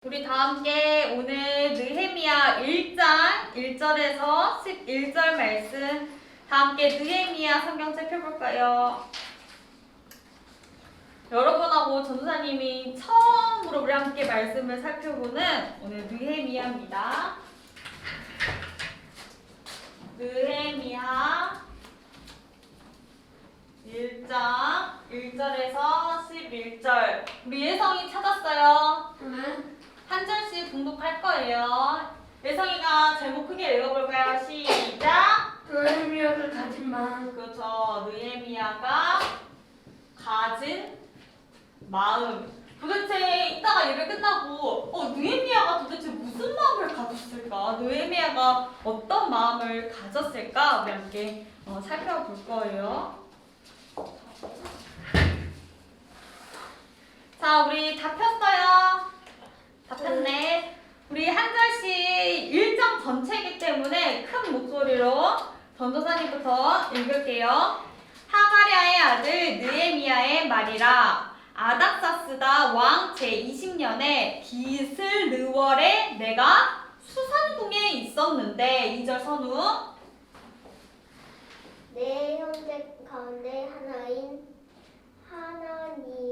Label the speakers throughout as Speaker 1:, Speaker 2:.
Speaker 1: 우리 다 함께 오늘 느헤미야 1장 1절에서 11절 말씀 다 함께 느헤미야 성경책 펴볼까요? 여러분하고 전도사님이 처음으로 우리 함께 말씀을 살펴보는 오늘 느헤미야입니다. 느헤미야 1장 1절에서 11절 우리 예성이 찾았어요? 한 절씩 봉독할 거예요. 예성이가 제목 크게 읽어볼까요? 시작!
Speaker 2: 느헤미야를 가진 마음.
Speaker 1: 그렇죠. 느헤미야가 가진 마음. 도대체 이따가 예배 끝나고 느헤미야가 도대체 무슨 마음을 가졌을까? 느헤미야가 어떤 마음을 가졌을까? 우리 함께 살펴볼 거예요. 자, 우리 다 폈어요? 다 폈네. 우리 한 절씩 1장 전체이기 때문에 큰 목소리로 전도사님부터 읽을게요. 하가랴의 아들 느헤미야의 말이라. 아닥사스다 왕 제20년에 기슬르월에 내가 수산궁에 있었는데 2절 선우.
Speaker 3: 내 형제 가운데 하나인 하나니가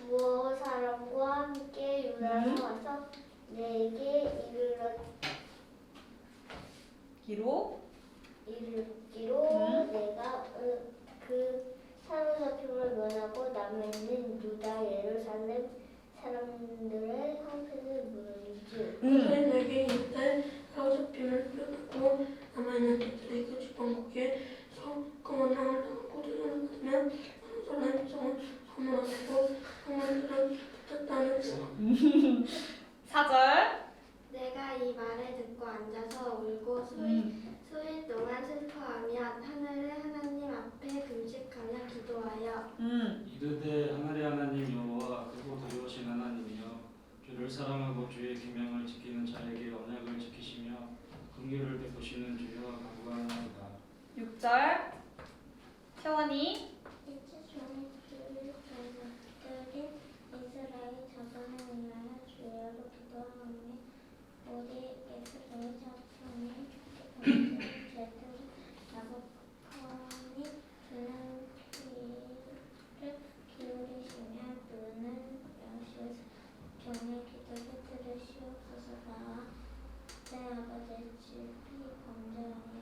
Speaker 3: 두어 사람과 함께 유다로 와서 내게 이르기로 내가 그 사로잡힘을 면하고 남아있는 유다 예루살렘 사람들의 형편을 물으리주.
Speaker 2: 내게 이르되 사로잡힘을 면하고 남아있는 자들의 그 지방국에서 검은 나을 하고 도전을 받으면 예루살렘 성은 소멸하고 성문들은 닫혔다는
Speaker 1: 4절.
Speaker 4: 내가 이 말을 듣고 앉아서 울고 수일 동안 슬퍼하며 하늘의 하나님 앞에 금식하며 기도하여
Speaker 5: 이르되 하늘의 하나님 여호와 크고 두려우신 하나님이여 주를 사랑하고 주의 계명을 지키는 자에게 언약을 지키시며 긍휼을 베푸시는 주여 간구하나이다.
Speaker 1: 6절. 채원이.
Speaker 3: 이제 종의 주를 전들인 이스라엘 자손을 위하여 주여로 기도하오니 우리 이스라엘 자손이 범죄를 죄들을 야곱하니 주는 귀를 기울이시며 눈을 여시오서 종의 기도를 들으시옵소서. 나와 내 아버지 집이 범죄하여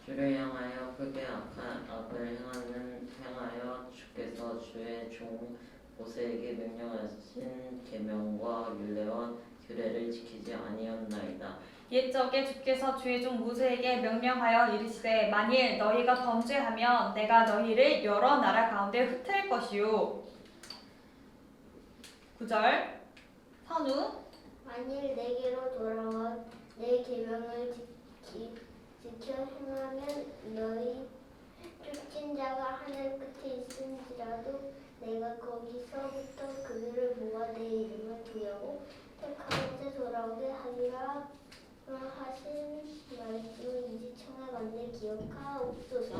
Speaker 6: 주를 향하여 크게 악한 악을 행하여 주께서 주의 종 모세에게 명령하신 계명과 율례와 규례를 지키지 아니었나이다.
Speaker 1: 옛적에 주께서 주의 종 모세에게 명령하여 이르시되 만일 너희가 범죄하면 내가 너희를 여러 나라 가운데 흩을 것이요. 9절. 선우.
Speaker 3: 만일 내게로 돌아와 내 계명을 지켜 행하면 너희 쫓긴 자가 하늘 끝에 있을지라도 내가 거기서부터 그들을 모아 내 이름을 두려고 택한 데 돌아오게 하리라 하신 말씀을 이제 청하건대 기억하옵소서.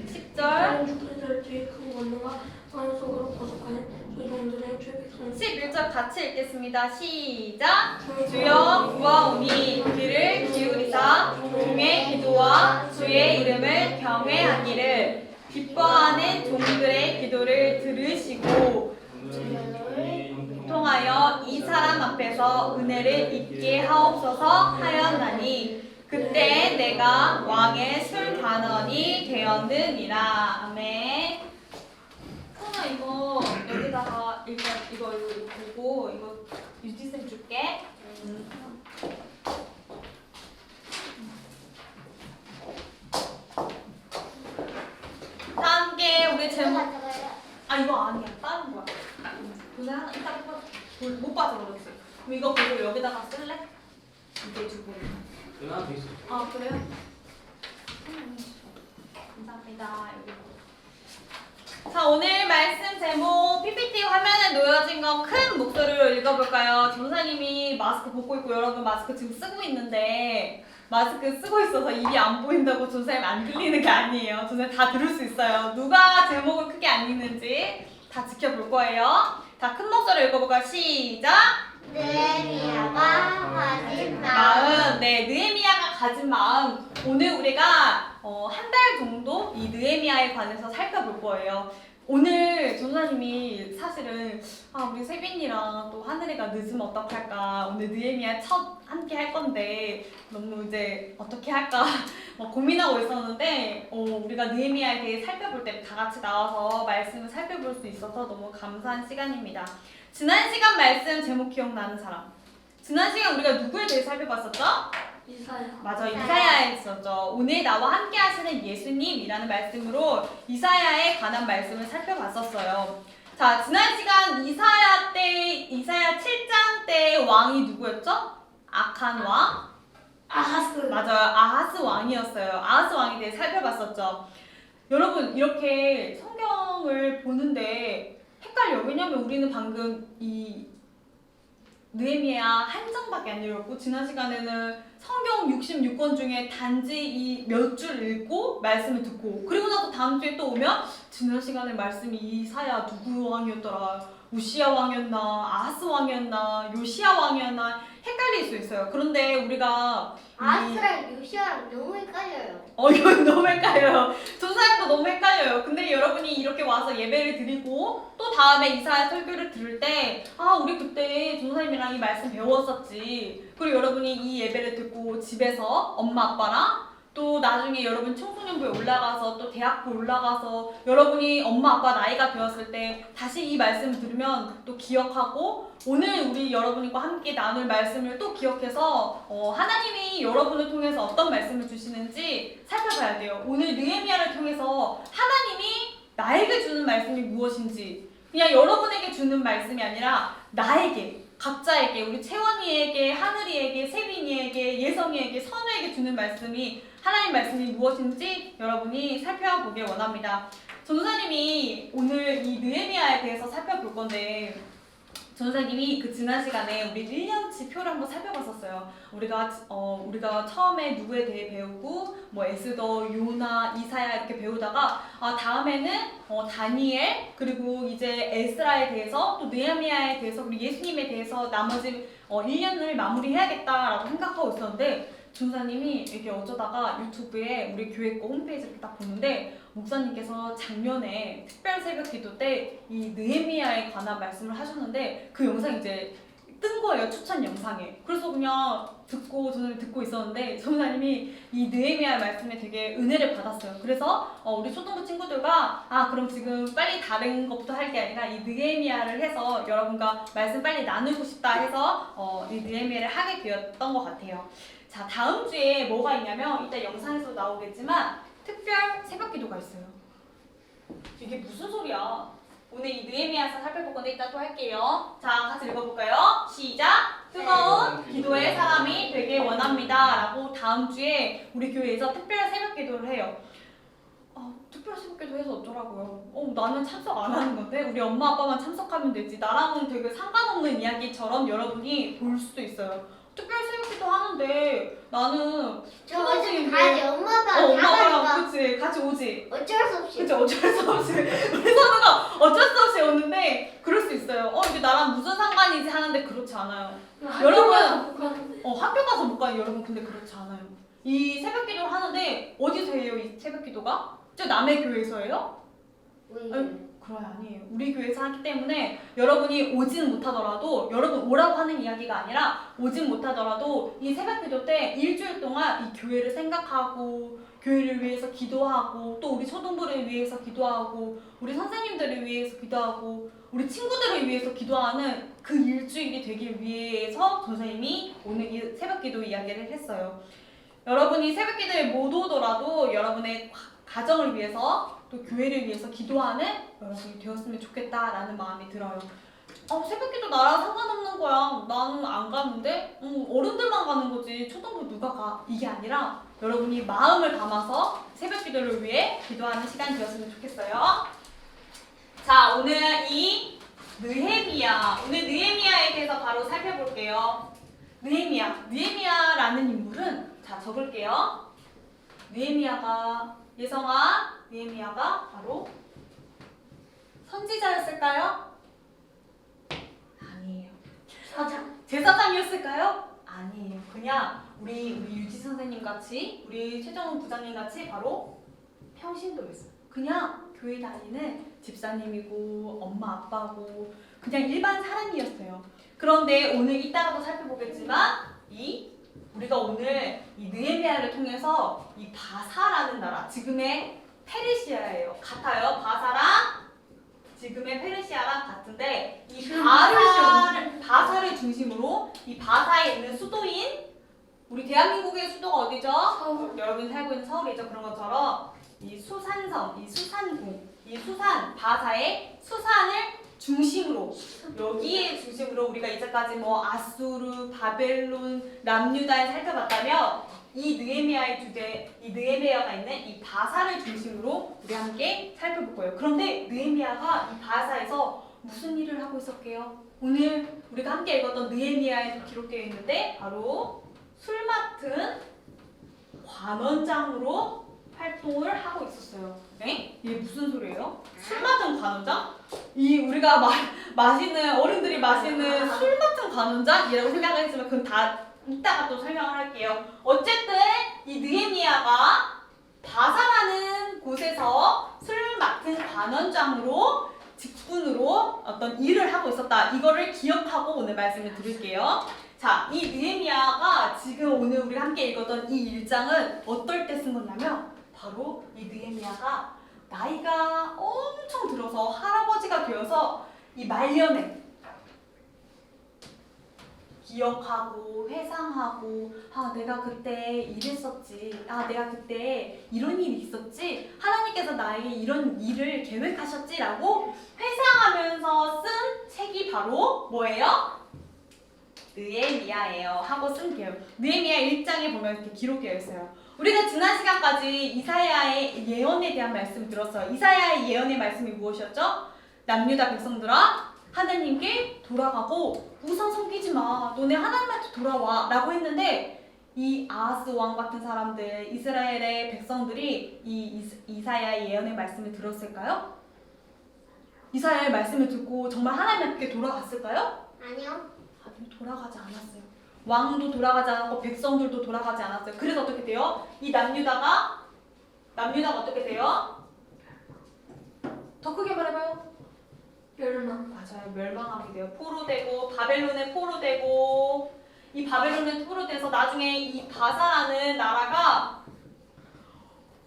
Speaker 1: 10절.
Speaker 2: 주께서 뒤에 큰 권능과 마음 속으로 거듭하는 주 종들의 죄 백성
Speaker 1: 11절 같이 읽겠습니다. 시작! 주여 구하오니 귀를 기울이사 종의 기도와 주의 이름을 경외하기를 기뻐하는 종들의 기도를 들으시고 통하여 이 사람 앞에서 은혜를 입게 하옵소서 하였나니 그때 내가 왕의 술단원이 되었느니라. 아멘. 선아 이거 여기다가 이거 보고 이거 유지쌤 줄게. 다 함께 우리 제목. 아 이거 아니야 다른 거야. 오늘 하나 이따 못 봐서 그렇지. 그럼 이거 보고 여기다가 쓸래? 이게 주고.
Speaker 5: 그나 돼 있어.
Speaker 1: 아 그래요? 감사합니다. 여기. 자 오늘 말씀 제목 PPT 화면에 놓여진 거 큰 목소리로 읽어볼까요? 전사님이 마스크 벗고 있고 여러분 마스크 지금 쓰고 있는데 마스크 쓰고 있어서 입이 안 보인다고 전사님 안 들리는 게 아니에요. 전사님 다 들을 수 있어요. 누가 제목을 크게 안 읽는지 다 지켜볼 거예요. 자, 큰 목소리로 읽어볼까요? 시작!
Speaker 3: 느헤미야가 가진
Speaker 1: 마음. 네, 느헤미야가 가진 마음. 오늘 우리가 한 달 정도 이 느헤미야에 관해서 살펴볼 거예요. 오늘 전도사님이 사실은 우리 세빈이랑 또 하늘이가 늦으면 어떡할까, 오늘 느헤미야 첫 함께 할 건데 너무 이제 어떻게 할까 막 고민하고 있었는데 우리가 느헤미야에 대해 살펴볼 때 다 같이 나와서 말씀을 살펴볼 수 있어서 너무 감사한 시간입니다. 지난 시간 말씀 제목 기억나는 사람? 지난 시간 우리가 누구에 대해 살펴봤었죠?
Speaker 2: 이사야.
Speaker 1: 맞아, 이사야에 있었죠. 오늘 나와 함께 하시는 예수님이라는 말씀으로 이사야에 관한 말씀을 살펴봤었어요. 자, 지난 시간 이사야 7장 때 왕이 누구였죠? 악한 왕?
Speaker 2: 아하스.
Speaker 1: 맞아요, 아하스 왕이었어요. 아하스 왕에 대해 살펴봤었죠. 여러분, 이렇게 성경을 보는데 헷갈려요. 왜냐면 우리는 방금 이 느헤미야 한 장밖에 안 읽었고, 지난 시간에는 성경 66권 중에 단지 이 몇 줄 읽고 말씀을 듣고, 그리고 나서 다음 주에 또 오면 지난 시간에 말씀이 이사야 누구 왕이었더라, 우시야 왕이었나, 아하스 왕이었나, 요시야 왕이었나 헷갈릴 수 있어요. 그런데 우리가
Speaker 3: 아스랑 요시아랑 너무 헷갈려요.
Speaker 1: 이거 너무 헷갈려요. 전사님도 너무 헷갈려요. 근데 여러분이 이렇게 와서 예배를 드리고 또 다음에 이사야 설교를 들을 때 우리 그때 전사님이랑 이 말씀 배웠었지. 그리고 여러분이 이 예배를 듣고 집에서 엄마 아빠랑 또 나중에 여러분 청소년부에 올라가서 또 대학부 올라가서 여러분이 엄마 아빠 나이가 되었을 때 다시 이 말씀을 들으면 또 기억하고, 오늘 우리 여러분과 함께 나눌 말씀을 또 기억해서 하나님이 여러분을 통해서 어떤 말씀을 주시는지 살펴봐야 돼요. 오늘 느헤미야를 통해서 하나님이 나에게 주는 말씀이 무엇인지, 그냥 여러분에게 주는 말씀이 아니라 나에게, 각자에게, 우리 채원이에게, 하늘이에게, 세빈이에게, 예성이에게, 선우에게 주는 말씀이, 하나님 말씀이 무엇인지 여러분이 살펴보길 원합니다. 전도사님이 오늘 이 느헤미야에 대해서 살펴볼 건데, 전도사님이 그 지난 시간에 우리 1년치 표를 한번 살펴봤었어요. 우리가 처음에 누구에 대해 배우고 에스더, 요나, 이사야 이렇게 배우다가 다음에는 다니엘, 그리고 이제 에스라에 대해서, 또 느헤미야에 대해서, 그리고 예수님에 대해서 나머지 1년을 마무리해야겠다라고 생각하고 있었는데, 전도사님이 이렇게 어쩌다가 유튜브에 우리 교회 거 홈페이지를 딱 보는데 목사님께서 작년에 특별 새벽 기도 때 이 느헤미야에 관한 말씀을 하셨는데 그 영상이 이제 뜬 거예요, 추천 영상에. 그래서 그냥 저는 듣고 있었는데 전도사님이 이 느헤미야 말씀에 되게 은혜를 받았어요. 그래서 우리 초등부 친구들과 그럼 지금 빨리 다른 것부터 할 게 아니라 이 느헤미야를 해서 여러분과 말씀 빨리 나누고 싶다 해서 이 느헤미야를 하게 되었던 것 같아요. 자, 다음 주에 뭐가 있냐면 이따 영상에서 나오겠지만 특별 새벽 기도가 있어요. 이게 무슨 소리야? 오늘 이 느헤미야에서 살펴볼 건데 이따 또 할게요. 자, 같이 읽어볼까요? 시작! 뜨거운 기도의 사람이 되길 원합니다 라고 다음 주에 우리 교회에서 특별 새벽 기도를 해요. 특별 새벽 기도 해서 어쩌라고요? 나는 참석 안 하는 건데 우리 엄마 아빠만 참석하면 되지. 나랑은 되게 상관없는 이야기처럼 여러분이 볼 수도 있어요. 특별 새벽기도 하는데 나는
Speaker 3: 저 어차피 가야지. 엄마 아빠 다
Speaker 1: 엄마랑
Speaker 3: 가니까
Speaker 1: 그치 같이 오지.
Speaker 3: 어쩔 수 없이.
Speaker 1: 그치 어쩔 수 없이 우리 선우가 어쩔 수 없이 오는데 그럴 수 있어요. 이게 나랑 무슨 상관이지 하는데 그렇지 않아요. 여러분
Speaker 2: 못 가는데.
Speaker 1: 학교 가서 못 가요 여러분. 근데 그렇지 않아요. 이 새벽기도를 하는데 어디서 해요 이 새벽기도가? 저 남의 교회에서 해요?
Speaker 3: 왜?
Speaker 1: 그래 아니에요. 우리 교회에서 하기 때문에 여러분이 오진 못하더라도, 여러분 오라고 하는 이야기가 아니라 오진 못하더라도 이 새벽기도 때 일주일 동안 이 교회를 생각하고 교회를 위해서 기도하고 또 우리 초등부를 위해서 기도하고 우리 선생님들을 위해서 기도하고 우리 친구들을 위해서 기도하는 그 일주일이 되길 위해서 선생님이 오늘 이 새벽기도 이야기를 했어요. 여러분이 새벽기도에 못 오더라도 여러분의 가정을 위해서 또 교회를 위해서 기도하는 여러분이 되었으면 좋겠다라는 마음이 들어요. 새벽기도 나랑 상관없는 거야. 나는 안 가는데? 어른들만 가는 거지. 초등부 누가 가? 이게 아니라 여러분이 마음을 담아서 새벽기도를 위해 기도하는 시간 되었으면 좋겠어요. 자, 오늘 이 느헤미야에 대해서 바로 살펴볼게요. 느헤미야라는 인물은 자 적을게요. 느헤미야가 바로 선지자였을까요? 제사장이었을까요? 아니에요. 그냥 우리 유지 선생님 같이, 우리 최정훈 부장님 같이 바로 평신도였어요. 그냥 교회 다니는 집사님이고 엄마 아빠고 그냥 일반 사람이었어요. 그런데 오늘 이따가도 살펴보겠지만 우리가 오늘 이 느헤미야를 통해서 이 바사라는 나라, 지금의 페르시아예요. 같아요. 바사랑 지금의 페르시아랑 같은데 이 바사를 중심으로 이 바사에 있는 수도인 우리 대한민국의 수도가 어디죠?
Speaker 2: 서울.
Speaker 1: 여러분이 살고 있는 서울이죠. 그런 것처럼 이 수산성, 이 수산궁, 이 수산 바사의 수산을 중심으로 여기에 중심으로 우리가 이제까지 뭐 아수르, 바벨론, 남유다에 살펴봤다면 이 느헤미야의 주제, 이 느헤미야가 있는 이 바사를 중심으로 우리 함께 살펴볼 거예요. 그런데 느헤미야가 이 바사에서 무슨 일을 하고 있었게요? 오늘 우리가 함께 읽었던 느헤미야에도 기록되어 있는데 바로 술 맡은 관원장으로 활동을 하고 있었어요. 네? 이게 무슨 소리예요? 술 맡은 관원장? 이 우리가 마시는 어른들이 마시는 술 맡은 관원장이라고 생각했지만 그건 다 이따가 또 설명을 할게요. 어쨌든 이 느헤미야가 바사라는 곳에서 술 맡은 관원장으로 직분으로 어떤 일을 하고 있었다. 이거를 기억하고 오늘 말씀을 드릴게요. 자, 이 느헤미야가 지금 오늘 우리 함께 읽었던 이 1장은 어떨 때 쓴 거냐면 바로 이 느헤미야가 나이가 엄청 들어서 할아버지가 되어서 이 말년에 기억하고 회상하고 내가 그때 이랬었지, 내가 그때 이런 일이 있었지, 하나님께서 나에게 이런 일을 계획하셨지라고 회상하면서 쓴 책이 바로 뭐예요? 느헤미야예요. 하고 쓴 게요. 느헤미야 1장에 보면 이렇게 기록되어 있어요. 우리가 지난 시간까지 이사야의 예언에 대한 말씀을 들었어요. 이사야의 예언의 말씀이 무엇이었죠? 남유다 백성들아 하나님께 돌아가고 우상 섬기지 마. 너네 하나님한테 돌아와. 라고 했는데 이 아하스 왕 같은 사람들, 이스라엘의 백성들이 이 이사야의 예언의 말씀을 들었을까요? 이사야의 말씀을 듣고 정말 하나님께 돌아갔을까요?
Speaker 3: 아니요.
Speaker 1: 돌아가지 않았어요. 왕도 돌아가지 않았고 백성들도 돌아가지 않았어요. 그래서 어떻게 돼요? 이 남유다가 어떻게 돼요? 더 크게 말해봐요.
Speaker 2: 멸망.
Speaker 1: 맞아요. 멸망하게 돼요. 포로되고 바벨론에 포로되고 이 바벨론에 포로돼서 나중에 이 바사라는 나라가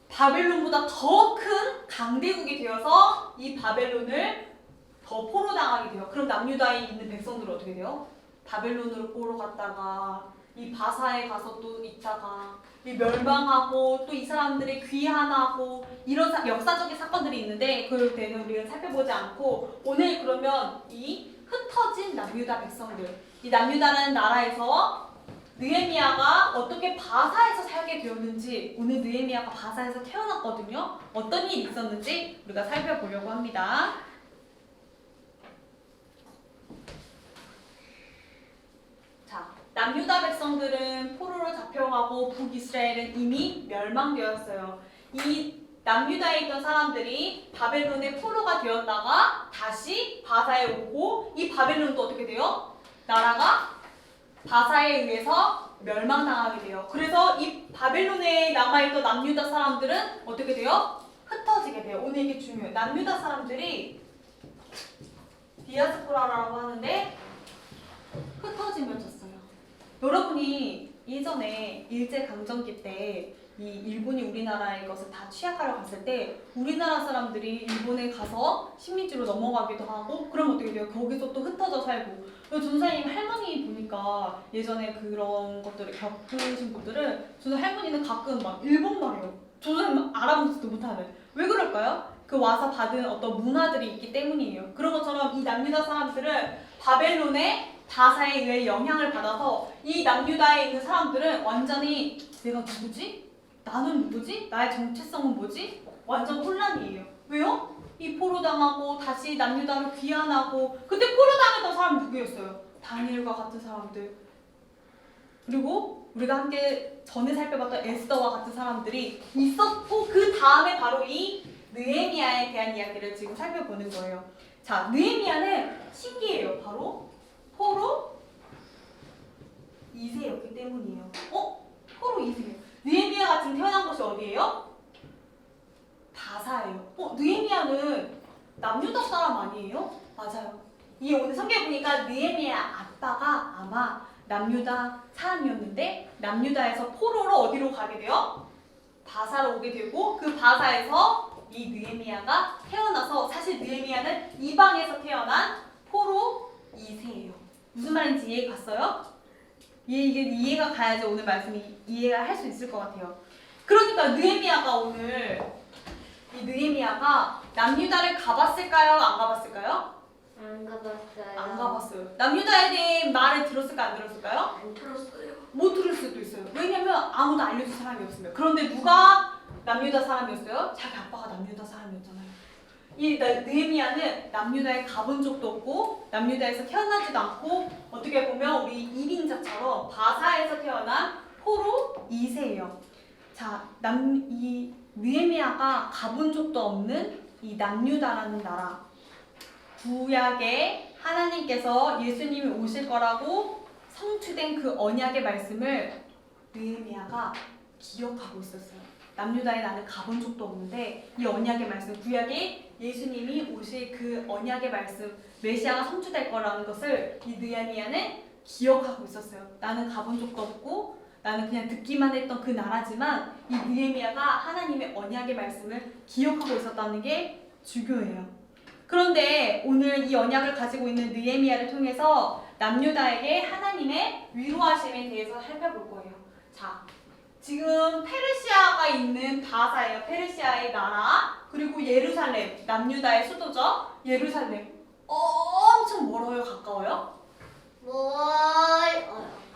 Speaker 1: 바벨론보다 더 큰 강대국이 되어서 이 바벨론을 더 포로당하게 돼요. 그럼 남유다에 있는 백성들은 어떻게 돼요? 바벨론으로 포로 갔다가 이 바사에 가서 또 있다가 이 멸망하고 또 이 사람들이 귀환하고 이런 역사적인 사건들이 있는데 그럴 때는 우리가 살펴보지 않고 오늘 그러면 이 흩어진 남유다 백성들, 이 남유다라는 나라에서 느헤미야가 어떻게 바사에서 살게 되었는지, 오늘 느헤미야가 바사에서 태어났거든요. 어떤 일이 있었는지 우리가 살펴보려고 합니다. 자, 남유다 백성들은 포로로 잡혀가고 북이스라엘은 이미 멸망되었어요. 이 남유다에 있던 사람들이 바벨론의 포로가 되었다가 다시 바사에 오고 이 바벨론도 어떻게 돼요? 나라가 바사에 의해서 멸망당하게 돼요. 그래서 이 바벨론에 남아있던 남유다 사람들은 어떻게 돼요? 흩어지게 돼요. 오늘 이게 중요해요. 남유다 사람들이 디아스포라라고 하는데 흩어지면 졌어요. 여러분이 예전에 일제강점기 때 이 일본이 우리나라의 것을 다 취약하러 갔을 때 우리나라 사람들이 일본에 가서 식민지로 넘어가기도 하고 그럼 어떻게 돼요? 거기서 또 흩어져 살고. 전사님 할머니 보니까 예전에 그런 것들을 겪으신 분들은 저는 할머니는 가끔 막 일본말이에요. 저는 알아보지도 못하는. 왜 그럴까요? 그 와서 받은 어떤 문화들이 있기 때문이에요. 그런 것처럼 이 남유다 사람들은 바벨론의 바사에 의해 영향을 받아서 이 남유다에 있는 사람들은 완전히 내가 누구지? 나는 누구지? 나의 정체성은 뭐지? 완전 혼란이에요. 왜요? 이 포로당하고 다시 남유다로 귀환하고 그때 포로당했던 사람 누구였어요? 다니엘과 같은 사람들. 그리고 우리가 함께 전에 살펴봤던 에스더와 같은 사람들이 있었고 그 다음에 바로 이 느헤미야에 대한 이야기를 지금 살펴보는 거예요. 자, 느헤미야는 신기해요. 바로 포로 오늘 성경 보니까 느헤미야 아빠가 아마 남유다 사람이었는데 남유다에서 포로로 어디로 가게 돼요? 바사로 오게 되고 그 바사에서 이 느헤미야가 태어나서 사실 느헤미야는 이방에서 태어난 포로 2세예요. 무슨 말인지 이해 갔어요? 이게 이해가 가야지 오늘 말씀이 이해가 할 수 있을 것 같아요. 그러니까 느헤미야가 오늘 이 느헤미야가 남유다를 가봤을까요? 안 가봤을까요?
Speaker 3: 안 가봤어요.
Speaker 1: 안 가봤어요. 남유다에 대해 말을 들었을까 안 들었을까요?
Speaker 2: 안 들었어요.
Speaker 1: 못 들을 수도 있어요. 왜냐면 아무도 알려준 사람이 없으면. 그런데 누가 남유다 사람이었어요? 자기 아빠가 남유다 사람이었잖아요. 이 느헤미야는 남유다에 가본 적도 없고 남유다에서 태어나지도 않고 어떻게 보면 우리 이민자처럼 바사에서 태어난 포로 2세예요. 자, 이 느헤미야가 가본 적도 없는 이 남유다라는 나라. 구약에 하나님께서 예수님이 오실 거라고 성취된 그 언약의 말씀을 느헤미야가 기억하고 있었어요. 남유다에 나는 가본 적도 없는데 이 언약의 말씀, 구약에 예수님이 오실 그 언약의 말씀, 메시아가 성취될 거라는 것을 이 느헤미야는 기억하고 있었어요. 나는 가본 적도 없고 나는 그냥 듣기만 했던 그 나라지만 이 느헤미야가 하나님의 언약의 말씀을 기억하고 있었다는 게 중요해요. 그런데 오늘 이 언약을 가지고 있는 느헤미야를 통해서 남유다에게 하나님의 위로하심에 대해서 살펴볼 거예요. 자, 지금 페르시아가 있는 바사예요. 페르시아의 나라. 그리고 예루살렘, 남유다의 수도죠. 예루살렘. 엄청 멀어요? 가까워요?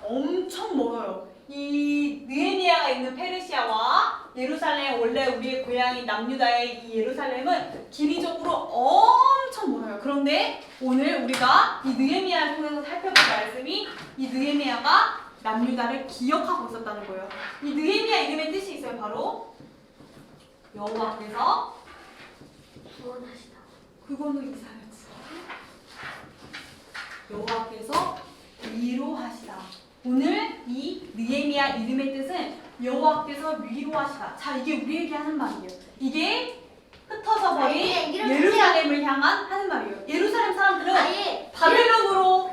Speaker 1: 엄청 멀어요. 이 느헤미야가 있는 페르시아와 예루살렘, 원래 우리의 고향인 남유다의 이 예루살렘은 길이적으로 엄청 멀어요. 그런데 오늘 우리가 이 느헤미야를 통해서 살펴볼 말씀이 이 느헤미야가 남유다를 기억하고 있었다는 거예요. 이 느헤미야 이름의 뜻이 있어요. 바로 여호와께서
Speaker 2: 구원하시다.
Speaker 1: 그거는 이상했지. 여호와께서 위로하시다. 오늘 이 느헤미야 이름의 뜻은 여호와께서 위로하시다. 자, 이게 우리에게 하는 말이에요. 이게 흩어져 버린 예루살렘을 향한 하는 말이에요. 예루살렘 사람들은 바벨론으로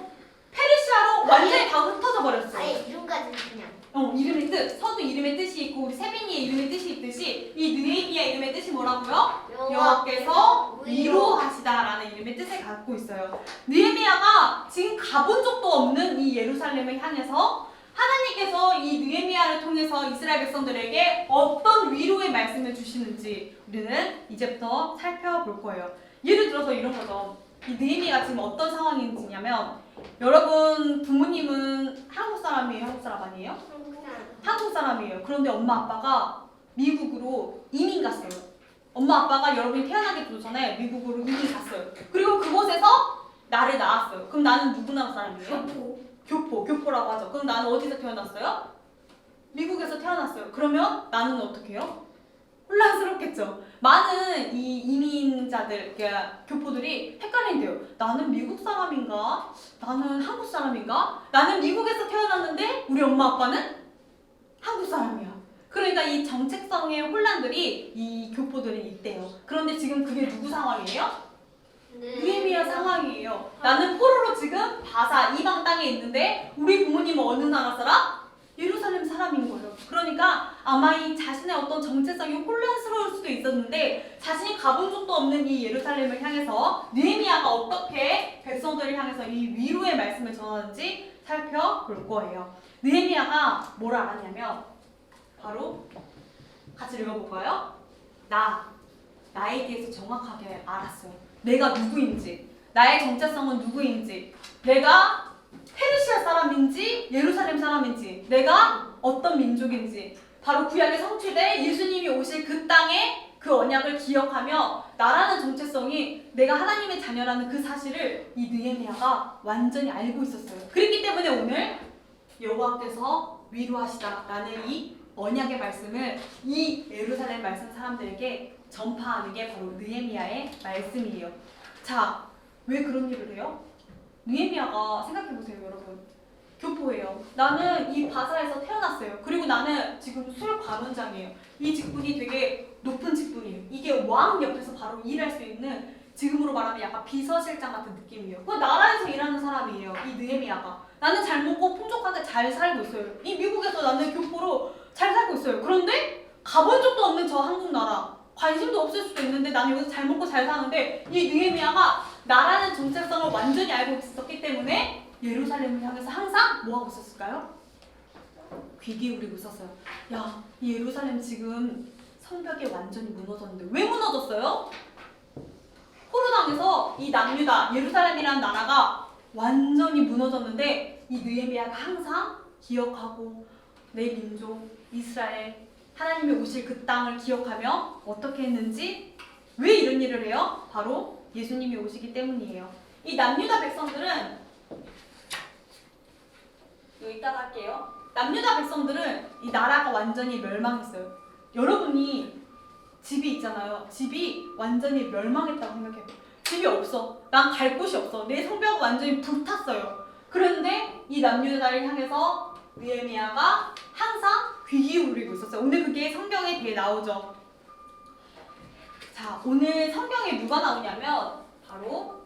Speaker 1: 페르시아로 완전히 다 흩어져 버렸어요.
Speaker 3: 아예 이름까지는 그냥.
Speaker 1: 이름의 뜻, 서두 이름의 뜻이 있고 우리 세빈이의 이름의 뜻이 있듯이 이 느헤미야 이름의 뜻이 뭐라고요? 여호와께서 위로하시다라는 이름의 뜻을 갖고 있어요. 느헤미야가 지금 가본 적도 없는 이 예루살렘을 향해서 하나님께서 이 느헤미야를 통해서 이스라엘 백성들에게 어떤 위로의 말씀을 주시는지 우리는 이제부터 살펴볼 거예요. 예를 들어서 이런 거죠. 이 느헤미야가 지금 어떤 상황인지냐면 여러분 부모님은 한국 사람이에요? 한국 사람 아니에요? 한국 사람이에요. 그런데 엄마 아빠가 미국으로 이민 갔어요. 엄마 아빠가 여러분이 태어나기 전에 미국으로 이민 갔어요. 그리고 그곳에서 나를 낳았어요. 그럼 나는 누구 나라 사람이에요? 교포라고 하죠. 그럼 나는 어디서 태어났어요? 미국에서 태어났어요. 그러면 나는 어떻게 해요? 혼란스럽겠죠. 많은 이 이민자들, 그러니까 교포들이 헷갈린대요. 나는 미국 사람인가? 나는 한국 사람인가? 나는 미국에서 태어났는데 우리 엄마 아빠는 한국 사람이야. 그러니까 이 정체성의 혼란들이 이 교포들은 있대요. 그런데 지금 그게 누구 상황이에요? 느헤미야 상황이에요. 나는 포로로 지금 바사 이방 땅에 있는데 우리 부모님은 어느 나라 사람? 예루살렘 사람인 거예요. 그러니까 아마 이 자신의 어떤 정체성이 혼란스러울 수도 있었는데 자신이 가본 적도 없는 이 예루살렘을 향해서 느헤미야가 어떻게 백성들을 향해서 이 위로의 말씀을 전하는지 살펴볼 거예요. 느헤미야가 뭘 알았냐면 바로 같이 읽어볼까요? 나에 대해서 정확하게 알았어요. 내가 누구인지, 나의 정체성은 누구인지, 내가 페르시아 사람인지 예루살렘 사람인지, 내가 어떤 민족인지, 바로 구약에 성취돼 예수님이 오실 그 땅에 그 언약을 기억하며 나라는 정체성이 내가 하나님의 자녀라는 그 사실을 이 느헤미야가 완전히 알고 있었어요. 그렇기 때문에 오늘 여호와께서 위로하시다라는 이 언약의 말씀을 이 예루살렘 말씀 사람들에게 전파하는 게 바로 느헤미야의 말씀이에요. 자, 왜 그런 일을 해요? 느헤미야가 생각해보세요, 여러분. 교포예요. 나는 이 바사에서 태어났어요. 그리고 나는 지금 술 관원장이에요. 이 직분이 되게 높은 직분이에요. 이게 왕 옆에서 바로 일할 수 있는 지금으로 말하면 약간 비서실장 같은 느낌이에요. 그 나라에서 일하는 사람이에요. 이 느헤미야가. 나는 잘 먹고 풍족하게 잘 살고 있어요. 이 미국에서 나는 교포로 잘 살고 있어요. 그런데 가본 적도 없는 저 한국 나라. 관심도 없을 수도 있는데 나는 여기서 잘 먹고 잘 사는데 이 느헤미야가 나라는 정체성을 완전히 알고 있었기 때문에 예루살렘을 향해서 항상 뭐 하고 있었을까요? 귀 기울이고 있었어요. 야, 이 예루살렘 지금 성벽이 완전히 무너졌는데 왜 무너졌어요? 포로당에서 이 남유다 예루살렘이라는 나라가 완전히 무너졌는데 이 느헤미야가 항상 기억하고 내 민족 이스라엘 하나님이 오실 그 땅을 기억하며 어떻게 했는지 왜 이런 일을 해요? 바로 예수님이 오시기 때문이에요. 이 남유다 백성들은 이따가 할게요. 남유다 백성들은 이 나라가 완전히 멸망했어요. 여러분이 집이 있잖아요. 집이 완전히 멸망했다고 생각해요. 집이 없어. 난 갈 곳이 없어. 내 성벽은 완전히 불탔어요. 그런데 이 남유다를 향해서 느헤미야가 항상 귀 기울이고 있었어요. 오늘 그게 성경에 대해 나오죠. 자, 오늘 성경에 누가 나오냐면 바로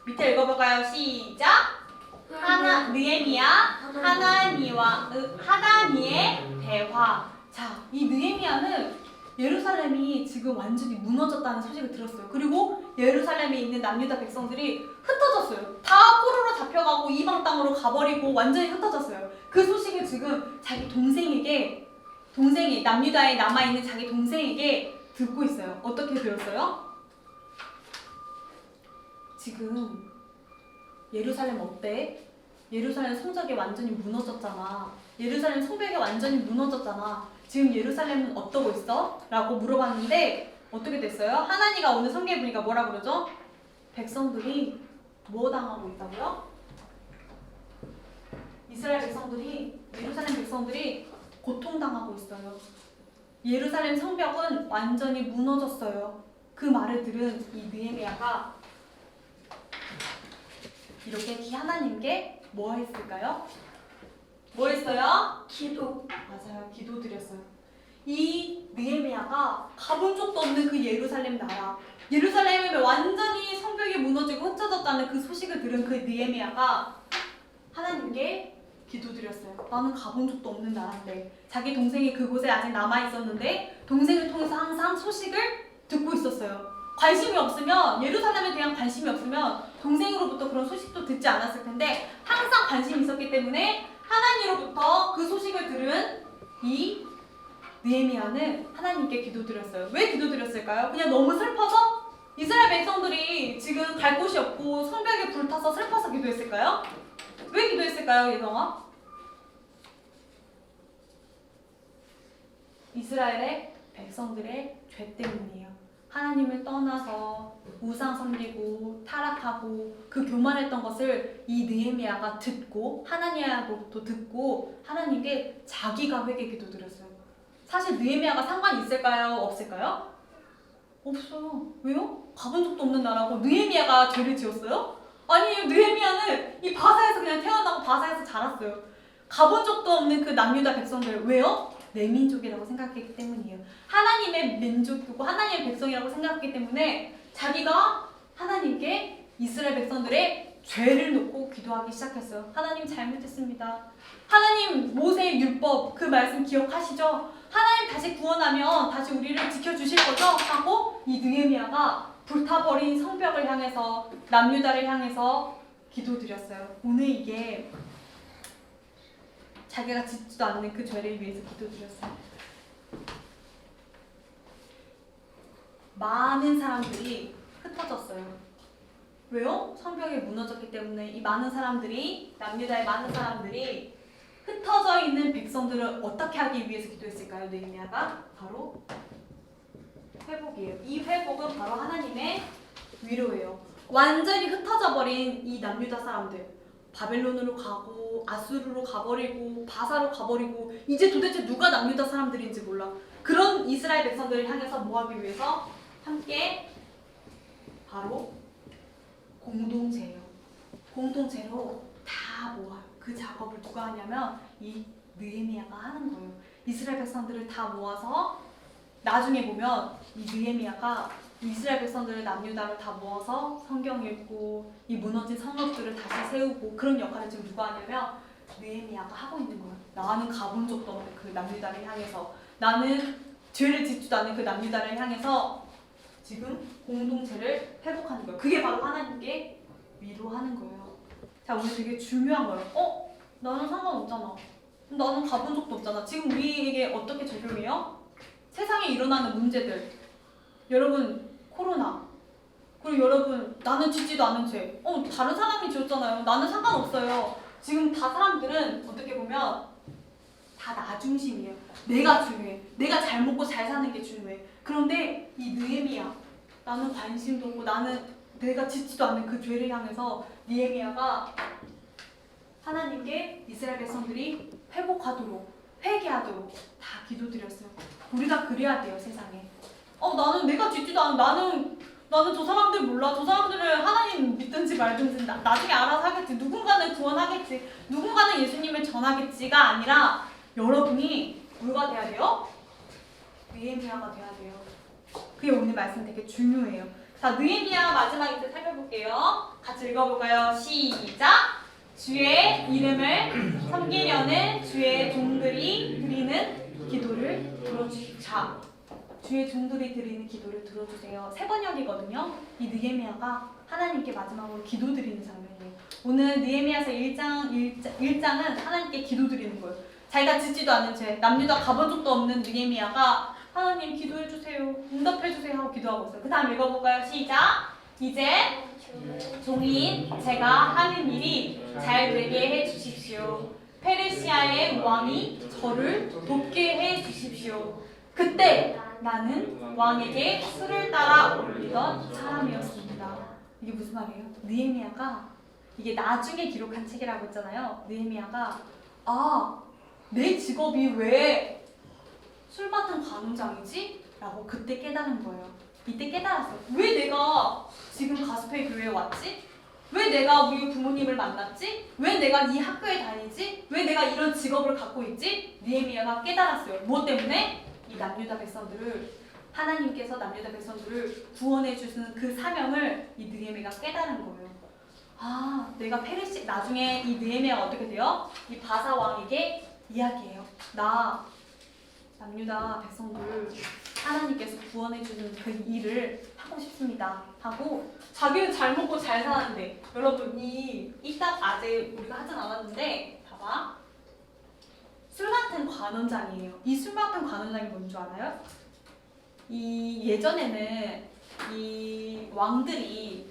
Speaker 1: 밑에 읽어볼까요? 시작! 느헤미야 하나니의 대화. 자, 이 느헤미야는 예루살렘이 지금 완전히 무너졌다는 소식을 들었어요. 그리고 예루살렘에 있는 남유다 백성들이 흩어졌어요. 다 포로로 잡혀가고 이방 땅으로 가버리고 완전히 흩어졌어요. 그 소식을 지금 자기 동생이 남유다에 남아있는 자기 동생에게 듣고 있어요. 어떻게 들었어요? 지금 예루살렘 어때? 예루살렘 성벽이 완전히 무너졌잖아. 예루살렘 성벽이 완전히 무너졌잖아. 지금 예루살렘은 어떠고 있어? 라고 물어봤는데 어떻게 됐어요? 하나니가 오늘 성경에 보니까 뭐라 그러죠? 백성들이 뭐 당하고 있다고요? 이스라엘 백성들이, 예루살렘 백성들이 고통당하고 있어요. 예루살렘 성벽은 완전히 무너졌어요. 그 말을 들은 이 느헤미야가 이렇게 하나님께 뭐 했을까요? 뭐 했어요?
Speaker 2: 기도.
Speaker 1: 맞아요. 기도드렸어요. 이 느헤미야가 가본 적도 없는 그 예루살렘 나라, 예루살렘에 완전히 성벽이 무너지고 흩어졌다는 그 소식을 들은 그 느헤미야가 하나님께 기도드렸어요. 나는 가본 적도 없는 나라인데, 자기 동생이 그곳에 아직 남아있었는데 동생을 통해서 항상 소식을 듣고 있었어요. 관심이 없으면, 예루살렘에 대한 관심이 없으면 동생으로부터 그런 소식도 듣지 않았을 텐데 항상 관심이 있었기 때문에 하나님으로부터 그 소식을 들은 이 느헤미야는 하나님께 기도드렸어요. 왜 기도드렸을까요? 그냥 너무 슬퍼서? 이스라엘 백성들이 지금 갈 곳이 없고 성벽이 불타서 슬퍼서 기도했을까요? 왜 기도했을까요, 예성아? 이스라엘의 백성들의 죄 때문이에요. 하나님을 떠나서 우상 섬기고 타락하고 그 교만했던 것을 이 느헤미야가 듣고 하나님으로부터 듣고 하나님께 자기가 회개 기도드렸어요. 사실 느헤미야가 상관이 있을까요? 없을까요? 없어요. 왜요? 가본 적도 없는 나라고 느헤미야가 죄를 지었어요? 아니에요. 느헤미야는 이 바사에서 그냥 태어나고 바사에서 자랐어요. 가본 적도 없는 그 남유다 백성들. 왜요? 내 민족이라고 생각했기 때문이에요. 하나님의 민족이고 하나님의 백성이라고 생각했기 때문에 자기가 하나님께 이스라엘 백성들의 죄를 놓고 기도하기 시작했어요. 하나님 잘못했습니다. 하나님 모세의 율법 그 말씀 기억하시죠? 하나님 다시 구원하면 다시 우리를 지켜주실 거죠? 하고 이 느헤미야가 불타버린 성벽을 향해서 남유다를 향해서 기도드렸어요. 오늘 이게 자기가 짓지도 않는 그 죄를 위해서 기도드렸어요. 많은 사람들이 흩어졌어요. 왜요? 성벽이 무너졌기 때문에 이 많은 사람들이, 남유다의 많은 사람들이 흩어져 있는 백성들을 어떻게 하기 위해서 기도했을까요? 느헤미야가 바로 회복이에요. 이 회복은 바로 하나님의 위로예요. 완전히 흩어져 버린 이 남유다 사람들, 바벨론으로 가고 아수르로 가버리고 바사로 가버리고 이제 도대체 누가 남유다 사람들인지 몰라. 그런 이스라엘 백성들을 향해서 뭐 하기 위해서 함께 바로 공동체예요. 공동체로 다 모아요. 그 작업을 누가 하냐면 이 느헤미야가 하는 거예요. 이스라엘 백성들을 다 모아서 나중에 보면 이 느헤미야가 이스라엘 백성들을 남유다를 다 모아서 성경 읽고 이 무너진 성읍들을 다시 세우고 그런 역할을 지금 누가 하냐면 느헤미야가 하고 있는 거예요. 나는 가본 적도 없는 그 남유다를 향해서, 나는 죄를 짓지도 않은 그 남유다를 향해서 지금 공동체를 회복하는 거예요. 그게 바로 하나님께 위로하는 거예요. 자, 오늘 되게 중요한 거예요. 나는 상관없잖아. 나는 가본 적도 없잖아. 지금 우리에게 어떻게 적용해요? 세상에 일어나는 문제들. 여러분, 코로나. 그리고 여러분, 나는 짓지도 않은 죄. 다른 사람이 지었잖아요. 나는 상관없어요. 지금 다 사람들은 어떻게 보면 다 나 중심이에요. 내가 중요해. 내가 잘 먹고 잘 사는 게 중요해. 그런데 이 느헤미야, 나는 관심도 없고 나는 내가 짓지도 않는 그 죄를 향해서 느헤미야가 하나님께 이스라엘 백성들이 회복하도록, 회개하도록 다 기도드렸어요. 우리 다 그래야 돼요, 세상에. 나는 내가 짓지도 않은, 나는 저 사람들 몰라. 저 사람들을 하나님 믿든지 말든지 나중에 알아서 하겠지. 누군가는 구원하겠지. 누군가는 예수님을 전하겠지가 아니라 여러분이 누가 돼야 돼요? 느헤미야가 돼야 돼요. 그게 오늘 말씀 되게 중요해요. 자, 느헤미야 마지막 이제 살펴볼게요. 같이 읽어볼까요? 시작! 주의 이름을 섬기려는 주의 종들이 드리는 기도를 들어주자. 주의 종들이 드리는 기도를 들어주세요. 세 번역이거든요. 이 느헤미야가 하나님께 마지막으로 기도드리는 장면이에요. 오늘 느헤미야서 1장은 하나님께 기도드리는 거예요. 자기가 짓지도 않은 죄, 남유다 가본 적도 없는 느헤미야가 하나님 기도해주세요, 응답해주세요 하고 기도하고 있어요. 그 다음 읽어볼까요? 시작! 이제 종인 제가 하는 일이 잘 되게 해주십시오. 페르시아의 왕이 저를 돕게 해주십시오. 그때 나는 왕에게 술을 따라 올리던 사람이었습니다. 이게 무슨 말이에요? 느헤미야가, 이게 나중에 기록한 책이라고 했잖아요. 느헤미야가 내 직업이 왜 술 맡은 관원장이지? 라고 그때 깨달은 거예요. 이때 깨달았어요. 왜 내가 지금 가스페이 교회에 왔지? 왜 내가 우리 부모님을 만났지? 왜 내가 이 학교에 다니지? 왜 내가 이런 직업을 갖고 있지? 느헤미야가 깨달았어요. 무엇 때문에? 이 남유다 백성들을, 하나님께서 남유다 백성들을 구원해 주시는 그 사명을 이 느헤미야가 깨달은 거예요. 내가 나중에 이 느헤미야가 어떻게 돼요? 이 바사 왕에게 이야기해요. 나 남유다 백성들 하나님께서 구원해 주는 그 일을 하고 싶습니다 하고, 자기는 잘 먹고 잘 사는데, 여러분 이딱 아직 우리가 하진 않았는데 봐봐, 술 맡은 관원장이에요. 이 술 맡은 관원장이 뭔 줄 알아요? 이 예전에는 이 왕들이,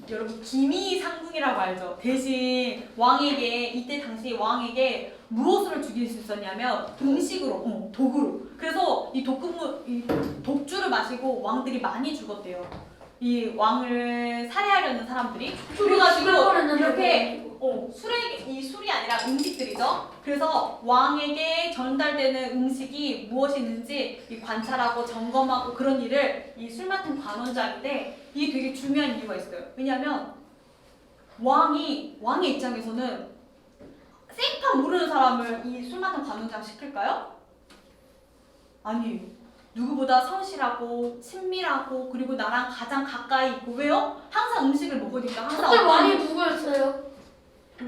Speaker 1: 여러분 기미 상궁이라고 알죠? 대신 왕에게, 이때 당시 왕에게 무엇으로 죽일 수 있었냐면 음식으로, 독으로. 그래서 이 독주를 마시고 왕들이 많이 죽었대요. 이 왕을 살해하려는 사람들이. 그래가지고 이렇게 술이 아니라 음식들이죠. 그래서 왕에게 전달되는 음식이 무엇이 있는지 이 관찰하고 점검하고 그런 일을 이 술 맡은 관원장인데, 이게 되게 중요한 이유가 있어요. 왜냐하면 왕의 입장에서는 생판 모르는 사람을 이 술 맡은 관원장 시킬까요? 아니에요. 누구보다 성실하고 친밀하고 그리고 나랑 가장 가까이 있고, 왜요? 항상 음식을 먹으니까. 항상
Speaker 2: 그때 왕이 누구였어요?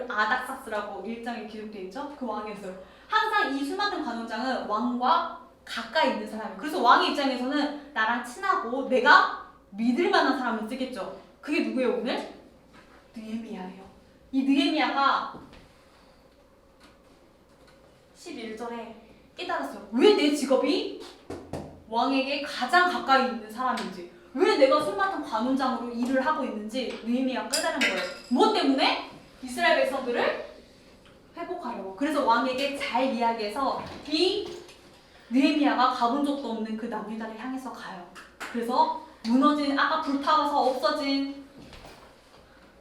Speaker 1: 아닥사스라고 1장에 기록되어 있죠? 그 왕이었어요. 항상 이 술 맡은 관원장은 왕과 가까이 있는 사람이에요. 그래서 왕의 입장에서는 나랑 친하고 내가 믿을 만한 사람을 쓰겠죠. 그게 누구예요 오늘? 느헤미야예요. 이 느헤미야가 11절에 깨달았어요. 왜 내 직업이 왕에게 가장 가까이 있는 사람인지, 왜 내가 술 맡은 관원장으로 일을 하고 있는지 느헤미야가 깨달은 거예요. 무엇 때문에? 이스라엘 백성들을 회복하려고. 그래서 왕에게 잘 이야기해서 이 느헤미야가 가본 적도 없는 그 남유다를 향해서 가요. 그래서 무너진, 아까 불타서 없어진,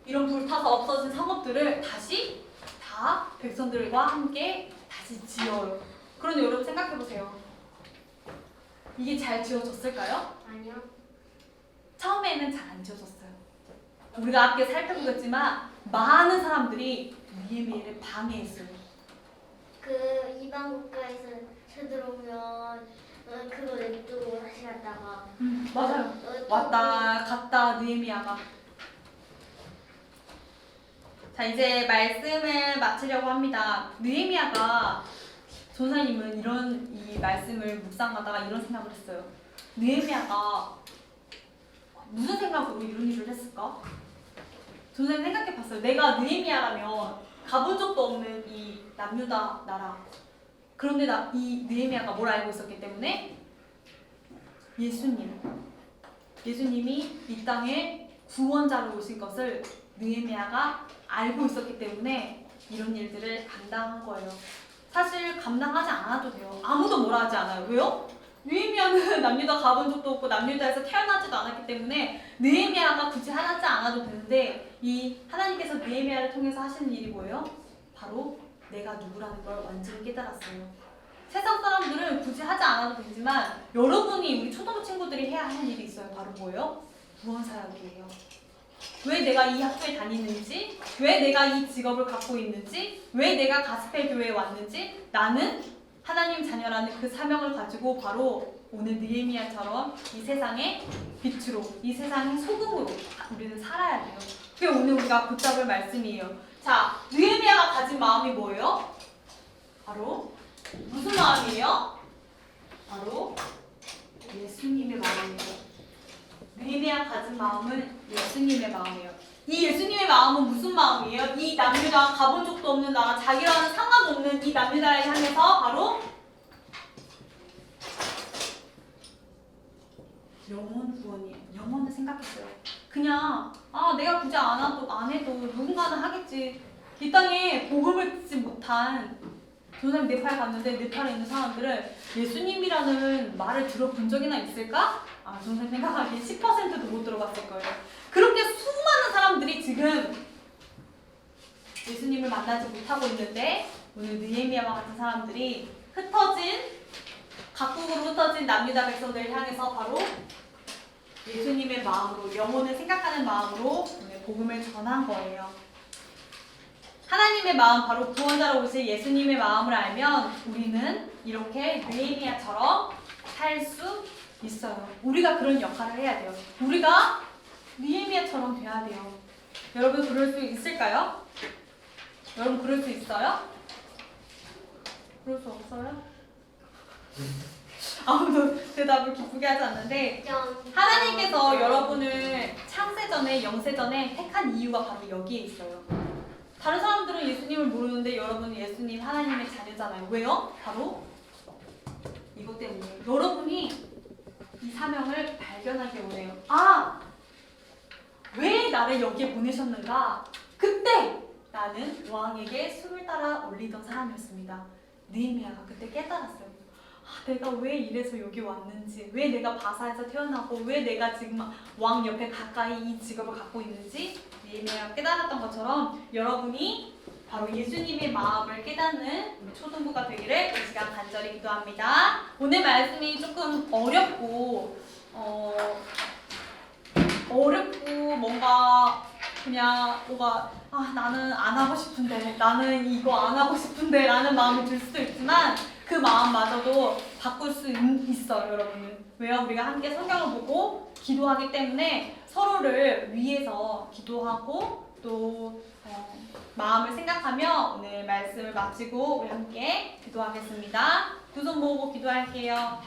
Speaker 1: 이런 불타서 없어진 성읍들을 다시 다 백성들과 함께 다시 지어요. 그런데 여러분 생각해보세요. 이게 잘 지어졌을까요?
Speaker 4: 아니요.
Speaker 1: 처음에는 잘 안 지어졌어요. 우리가 앞에 살펴보겠지만 많은 사람들이 느헤미야를 방해했어요.
Speaker 4: 그 이방 국가에서 들어오면
Speaker 3: 그거 냅두고 다시 갔다가
Speaker 1: 맞아요.
Speaker 3: 또
Speaker 1: 왔다 갔다 느헤미야가. 자, 이제 말씀을 마치려고 합니다. 느헤미야가 전사님은 이 말씀을 묵상하다가 이런 생각을 했어요. 느헤미야가 무슨 생각으로 이런 일을 했을까? 전사님 생각해봤어요. 내가 느헤미야라면 가본 적도 없는 이 남유다 나라. 그런데 이 느헤미야가 뭘 알고 있었기 때문에 예수님이 이 땅에 구원자로 오신 것을 느헤미야가 알고 있었기 때문에 이런 일들을 감당한 거예요. 사실 감당하지 않아도 돼요. 아무도 뭐라 하지 않아요. 왜요? 느헤미야는 남유다 가본 적도 없고 남유다에서 태어나지도 않았기 때문에 느헤미야가 굳이 하지 않아도 되는데 이 하나님께서 느헤미야를 통해서 하시는 일이 뭐예요? 바로 내가 누구라는 걸 완전히 깨달았어요. 세상 사람들은 굳이 하지 않아도 되지만 여러분이 우리 초등부 친구들이 해야 하는 일이 있어요. 바로 뭐예요? 구원사역이에요. 왜 내가 이 학교에 다니는지, 왜 내가 이 직업을 갖고 있는지, 왜 내가 가스펠 교회에 왔는지 나는 하나님 자녀라는 그 사명을 가지고 바로 오늘 느헤미야처럼 이 세상의 빛으로, 이 세상의 소금으로 우리는 살아야 돼요. 그게 오늘 우리가 붙잡을 말씀이에요. 자, 느헤미야가 가진 마음이 뭐예요? 바로 무슨 마음이에요? 바로 예수님의 마음이에요. 느헤미야가 가진 마음은 예수님의 마음이에요. 이 예수님의 마음은 무슨 마음이에요? 이 남유다 가본 적도 없는 나라, 자기랑은 상관없는 이 남유다를 향해서 바로 영혼 구원이에요. 영혼을 생각했어요. 그냥 내가 굳이 안 해도 누군가는 하겠지. 이 땅에 복음을 듣지 못한 전사님 네팔 갔는데 네팔에 있는 사람들은 예수님이라는 말을 들어본 적이나 있을까? 전사님 생각하기에 10%도 못 들어봤을 거예요. 그렇게 수많은 사람들이 지금 예수님을 만나지 못하고 있는데 오늘 느헤미야와 같은 사람들이 각국으로 흩어진 남유다 백성들을 향해서 바로 예수님의 마음으로, 영혼을 생각하는 마음으로 오늘 복음을 전한 거예요. 하나님의 마음, 바로 구원자로 오실 예수님의 마음을 알면 우리는 이렇게 느헤미야처럼 살 수 있어요. 우리가 그런 역할을 해야 돼요. 우리가 느헤미야처럼 돼야 돼요. 여러분 그럴 수 있을까요? 여러분 그럴 수 있어요? 그럴 수 없어요? 아무도 대답을 기쁘게 하지 않는데 하나님께서 여러분을 창세전에 영세전에 택한 이유가 바로 여기에 있어요. 다른 사람들은 예수님을 모르는데 여러분은 예수님 하나님의 자녀잖아요. 왜요? 바로 이것 때문에 여러분이 이 사명을 발견하기 원해요. 왜 나를 여기에 보내셨는가? 그때 나는 왕에게 술을 따라 올리던 사람이었습니다. 느헤미야가 그때 깨달았어요. 내가 왜 이래서 여기 왔는지, 왜 내가 바사에서 태어나고, 왜 내가 지금 왕 옆에 가까이 이 직업을 갖고 있는지 느헤미야가 깨달았던 것처럼 여러분이 바로 예수님의 마음을 깨닫는 우리 초등부가 되기를 이 시간 간절히 기도합니다. 오늘 말씀이 조금 어렵고 뭔가 그냥 나는 안 하고 싶은데, 나는 이거 안 하고 싶은데 라는 마음이 들 수도 있지만 그 마음마저도 바꿀 수 있어요, 여러분은. 왜요? 우리가 함께 성경을 보고 기도하기 때문에 서로를 위해서 기도하고 또 마음을 생각하며 오늘 말씀을 마치고 우리 함께 기도하겠습니다. 두 손 모으고 기도할게요.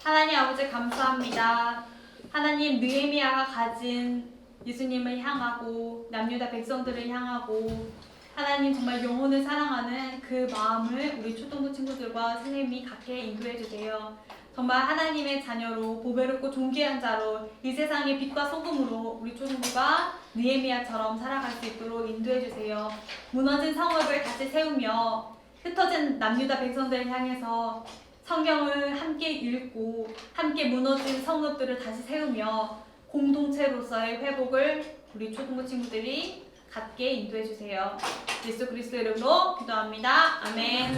Speaker 1: 하나님 아버지 감사합니다. 하나님 느헤미야가 가진 예수님을 향하고 남유다 백성들을 향하고 하나님 정말 영혼을 사랑하는 그 마음을 우리 초등부 친구들과 선생님이 갖게 인도해 주세요. 정말 하나님의 자녀로 보배롭고 존귀한 자로 이 세상의 빛과 소금으로 우리 초등부가 느헤미야처럼 살아갈 수 있도록 인도해 주세요. 무너진 성읍을 다시 세우며 흩어진 남유다 백성들을 향해서 성경을 함께 읽고 함께 무너진 성읍들을 다시 세우며 공동체로서의 회복을 우리 초등부 친구들이 갖게 인도해 주세요. 예수 그리스도 이름으로 기도합니다. 아멘.